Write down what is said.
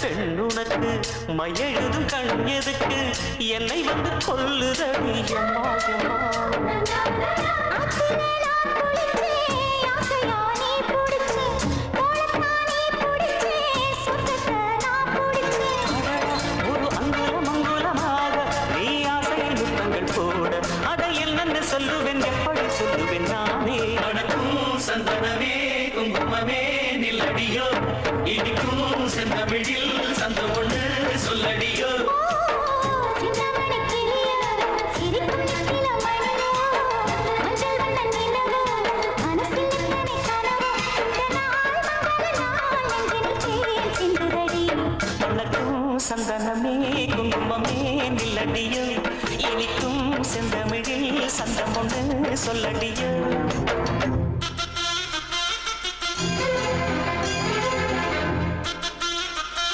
பெண்ணுனக்கு மையெழுதும் கண் எதுக்கு என்னை வந்து கொல்லுதடி அம்மா ஒரு அங்குலம் அங்குலமாக நீ ஆசையில் முத்தங்கள் போட அதை என்னென்ன சொல்லுவேன் எப்படி சொல்லுவேன் நானே வணக்கும் சந்தனமே குங்குமமே நில்லடியோ இடிக்கும் செந்தமிழில் சந்த ஒண்ணு சொல்லடியோ சந்தனமே குங்குமமே நில்லடியோ இனிக்கும் செந்தமிழில் சந்தம் ஒன்று சொல்லடியோ